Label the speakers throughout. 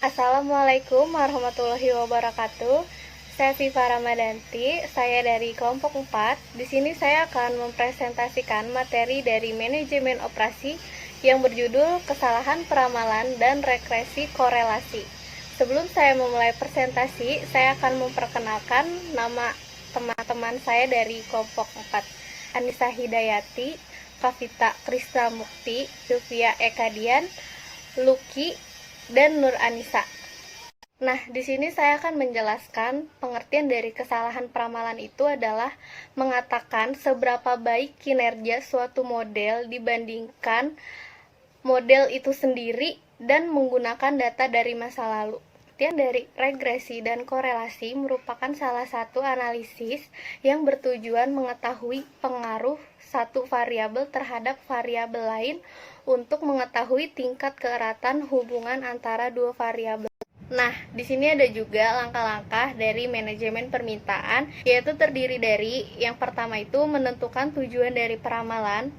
Speaker 1: Assalamualaikum warahmatullahi wabarakatuh. Saya Viva Ramadanti, saya dari kelompok 4. Di sini saya akan mempresentasikan materi dari manajemen operasi yang berjudul kesalahan peramalan dan regresi korelasi. Sebelum saya memulai presentasi, saya akan memperkenalkan nama teman-teman saya dari kelompok 4. Anissa Hidayati, Kavita Krisnamukti, Sylvia Ekadian, Lucky, dan Nur Anissa. Nah, di sini saya akan menjelaskan pengertian dari kesalahan peramalan itu adalah mengatakan seberapa baik kinerja suatu model dibandingkan model itu sendiri dan menggunakan data dari masa lalu. Pengertian dari regresi dan korelasi merupakan salah satu analisis yang bertujuan mengetahui pengaruh satu variabel terhadap variabel lain untuk mengetahui tingkat keeratan hubungan antara dua variabel. Nah, di sini ada juga langkah-langkah dari manajemen permintaan, yaitu terdiri dari yang pertama itu menentukan tujuan dari peramalan,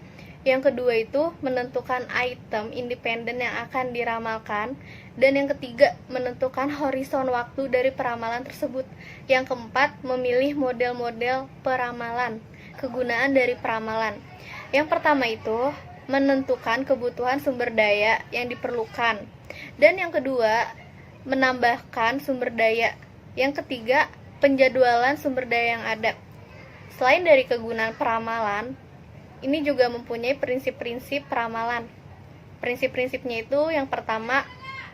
Speaker 1: yang kedua itu menentukan item independen yang akan diramalkan, dan yang ketiga menentukan horizon waktu dari peramalan tersebut. Yang keempat, memilih model-model peramalan, kegunaan dari peramalan. Yang pertama itu menentukan kebutuhan sumber daya yang diperlukan, dan yang kedua menambahkan sumber daya. Yang ketiga, penjadwalan sumber daya yang ada. Selain dari kegunaan peramalan, ini juga mempunyai prinsip-prinsip peramalan. Prinsip-prinsipnya itu yang pertama,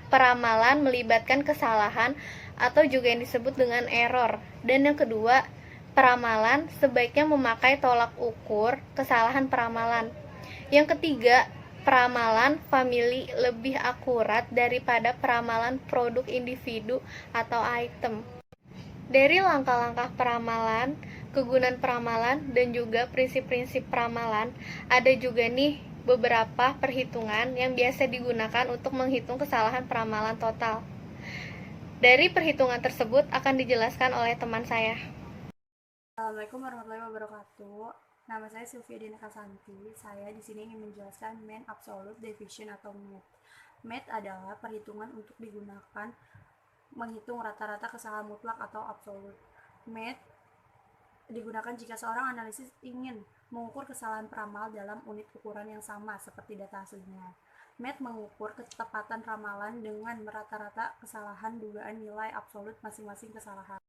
Speaker 1: peramalan melibatkan kesalahan atau juga yang disebut dengan error. Dan yang kedua, peramalan sebaiknya memakai tolak ukur kesalahan peramalan. Yang ketiga, peramalan famili lebih akurat daripada peramalan produk individu atau item. Dari langkah-langkah peramalan, kegunaan peramalan, dan juga prinsip-prinsip peramalan, ada juga nih beberapa perhitungan yang biasa digunakan untuk menghitung kesalahan peramalan total. Dari perhitungan tersebut akan dijelaskan oleh teman saya.
Speaker 2: Assalamualaikum warahmatullahi wabarakatuh. Nama saya Sylvia Dina Kasanti. Saya di sini ingin menjelaskan mean absolute deviation atau MET. MET adalah perhitungan untuk digunakan menghitung rata-rata kesalahan mutlak atau absolut. MET digunakan jika seorang analisis ingin mengukur kesalahan peramal dalam unit ukuran yang sama seperti data aslinya. MET mengukur ketepatan ramalan dengan rata-rata kesalahan dugaan nilai absolut masing-masing kesalahan.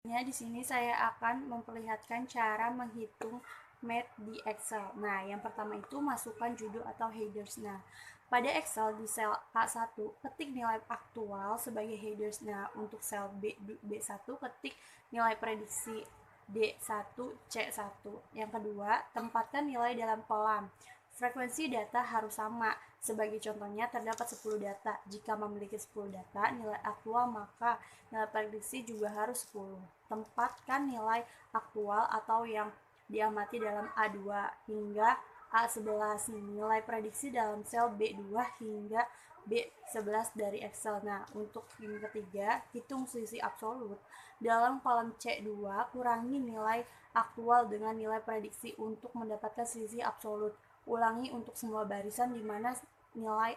Speaker 2: Di sini saya akan memperlihatkan cara menghitung MET di Excel. Nah, yang pertama itu masukkan judul atau headers. Nah, pada Excel di sel A1 ketik nilai aktual sebagai headers. Nah, untuk sel B1 ketik nilai prediksi D1 C1. Yang kedua, tempatkan nilai dalam kolom. Frekuensi data harus sama. Sebagai contohnya, terdapat 10 data. Jika memiliki 10 data, nilai aktual maka nilai prediksi juga harus 10. Tempatkan nilai aktual atau yang diamati dalam A2 hingga A11. Nilai prediksi dalam sel B2 hingga B11 dari Excel. Nah, untuk yang ketiga, hitung selisih absolut. Dalam kolom C2, kurangi nilai aktual dengan nilai prediksi untuk mendapatkan selisih absolut. Ulangi untuk semua barisan di mana nilai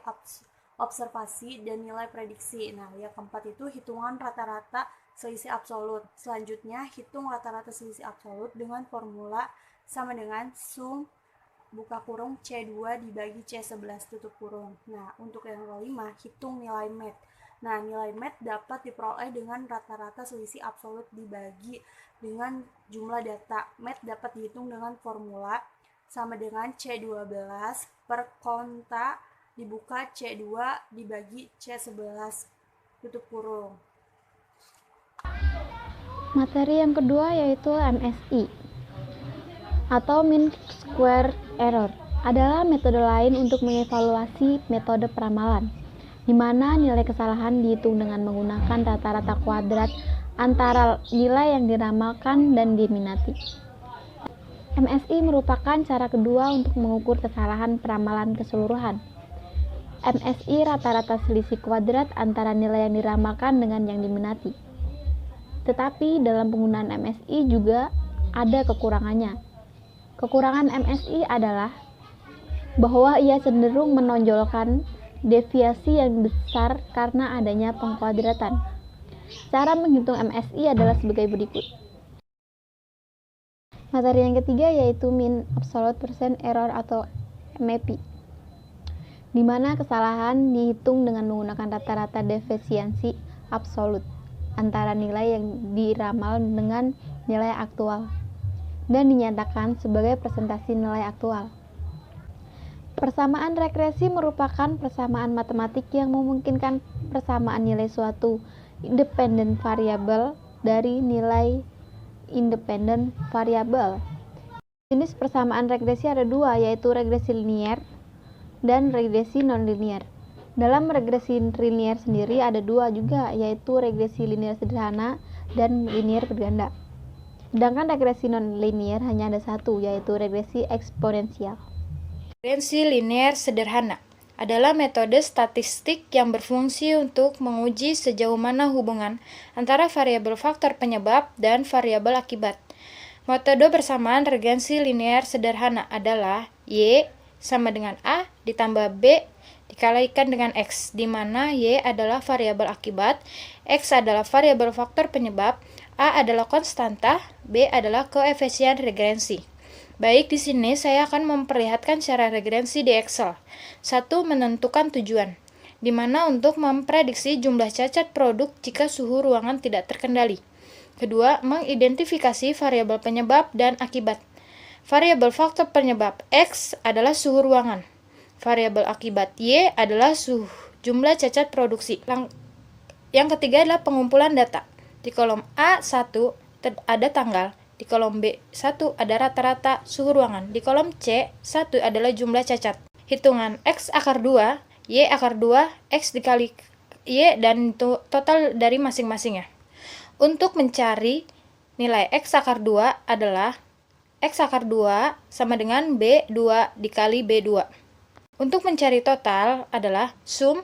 Speaker 2: observasi dan nilai prediksi. Nah, yang keempat itu hitungan rata-rata selisih absolut. Selanjutnya, hitung rata-rata selisih absolut dengan formula sama dengan sum buka kurung C2 dibagi C11 tutup kurung. Nah, untuk yang kelima, hitung nilai MET. Nah, nilai MET dapat diperoleh dengan rata-rata selisih absolut dibagi dengan jumlah data. MET dapat dihitung dengan formula sama dengan C12 per konta dibuka C2 dibagi C11 tutup kurung.
Speaker 3: Materi yang kedua yaitu MSI atau Mean Square Error adalah metode lain untuk mengevaluasi metode peramalan, di mana nilai kesalahan dihitung dengan menggunakan rata-rata kuadrat antara nilai yang diramalkan dan diminati. MSI merupakan cara kedua untuk mengukur kesalahan peramalan keseluruhan. MSI rata-rata selisih kuadrat antara nilai yang diramalkan dengan yang diminati. Tetapi dalam penggunaan MSI juga ada kekurangannya. Kekurangan MSI adalah bahwa ia cenderung menonjolkan deviasi yang besar karena adanya pengkuadratan. Cara menghitung MSI adalah sebagai berikut. Materi yang ketiga yaitu mean absolute percent error atau MAP, di mana kesalahan dihitung dengan menggunakan rata-rata defisiensi absolut antara nilai yang diramal dengan nilai aktual dan dinyatakan sebagai presentasi nilai aktual. Persamaan regresi merupakan persamaan matematik yang memungkinkan persamaan nilai suatu independent variable dari nilai independent variable. Jenis persamaan regresi ada dua, yaitu regresi linier dan regresi non-linier. Dalam regresi linier sendiri ada dua juga, yaitu regresi linier sederhana dan linier berganda. Sedangkan regresi non-linier hanya ada satu, yaitu regresi eksponensial.
Speaker 4: Regresi linier sederhana adalah metode statistik yang berfungsi untuk menguji sejauh mana hubungan antara variabel faktor penyebab dan variabel akibat. Metode persamaan regresi linier sederhana adalah Y sama dengan A ditambah B dikalikan dengan X, di mana Y adalah variabel akibat, X adalah variabel faktor penyebab, A adalah konstanta, B adalah koefisien regresi. Baik, di sini saya akan memperlihatkan cara regresi di Excel. 1. Menentukan tujuan, di mana untuk memprediksi jumlah cacat produk jika suhu ruangan tidak terkendali. 2. Mengidentifikasi variabel penyebab dan akibat. Variabel faktor penyebab X adalah suhu ruangan. Variabel akibat Y adalah jumlah cacat produksi. Yang ketiga adalah pengumpulan data. Di kolom A1 ada tanggal. Di kolom B1 ada rata-rata suhu ruangan. Di kolom C1 adalah jumlah cacat. Hitungan X akar 2, Y akar 2, X dikali Y dan total dari masing-masingnya. Untuk mencari nilai X akar 2 adalah X akar 2 sama dengan B2 dikali B2. Untuk mencari total adalah sum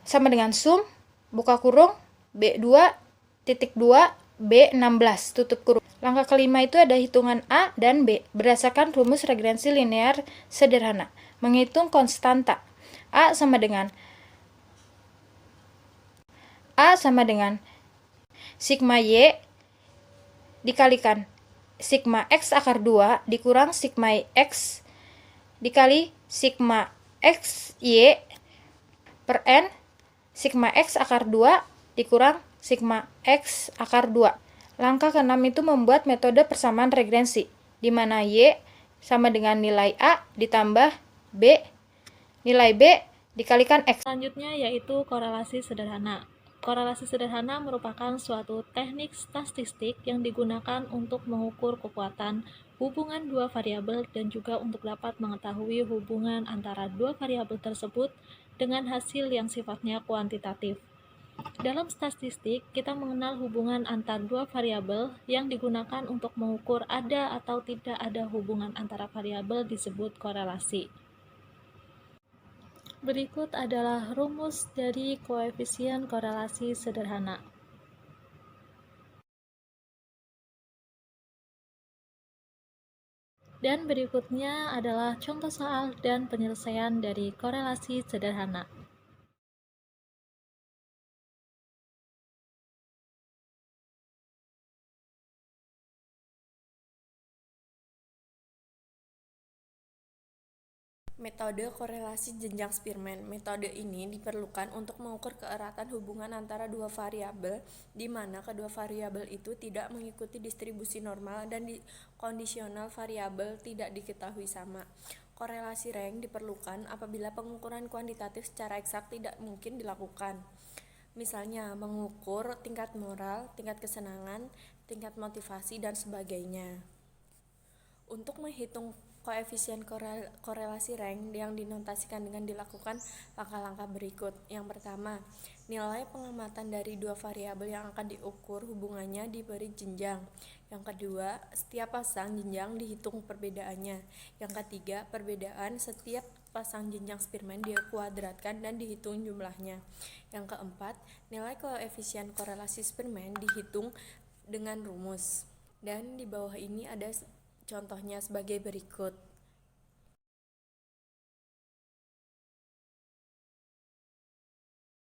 Speaker 4: sama dengan sum buka kurung B2 titik 2 B16 tutup kurung. Langkah kelima itu ada hitungan A dan B berdasarkan rumus regresi linear sederhana. Menghitung konstanta A sama dengan sigma Y dikalikan sigma X akar 2 dikurang sigma X dikali sigma X Y per N sigma X akar 2 dikurang sigma X akar 2. Langkah ke-6 itu membuat metode persamaan regresi, di mana Y sama dengan nilai A ditambah B, nilai B dikalikan X.
Speaker 5: Selanjutnya yaitu korelasi sederhana. Korelasi sederhana merupakan suatu teknik statistik yang digunakan untuk mengukur kekuatan hubungan dua variabel dan juga untuk dapat mengetahui hubungan antara dua variabel tersebut dengan hasil yang sifatnya kuantitatif. Dalam statistik, kita mengenal hubungan antar dua variabel yang digunakan untuk mengukur ada atau tidak ada hubungan antara variabel disebut korelasi. Berikut adalah rumus dari koefisien korelasi sederhana. Dan berikutnya adalah contoh soal dan penyelesaian dari korelasi sederhana.
Speaker 6: Metode korelasi jenjang Spearman. Metode ini diperlukan untuk mengukur keeratan hubungan antara dua variabel di mana kedua variabel itu tidak mengikuti distribusi normal dan kondisional variabel tidak diketahui sama. Korelasi rank diperlukan apabila pengukuran kuantitatif secara eksak tidak mungkin dilakukan. Misalnya mengukur tingkat moral, tingkat kesenangan, tingkat motivasi, dan sebagainya. Untuk menghitung koefisien korelasi rank yang dinotasikan dengan dilakukan langkah-langkah berikut. Yang pertama, nilai pengamatan dari dua variabel yang akan diukur hubungannya diberi jenjang. Yang kedua, setiap pasang jenjang dihitung perbedaannya. Yang ketiga, perbedaan setiap pasang jenjang Spearman dikuadratkan dan dihitung jumlahnya. Yang keempat, nilai koefisien korelasi Spearman dihitung dengan rumus. Dan di bawah ini ada contohnya sebagai berikut.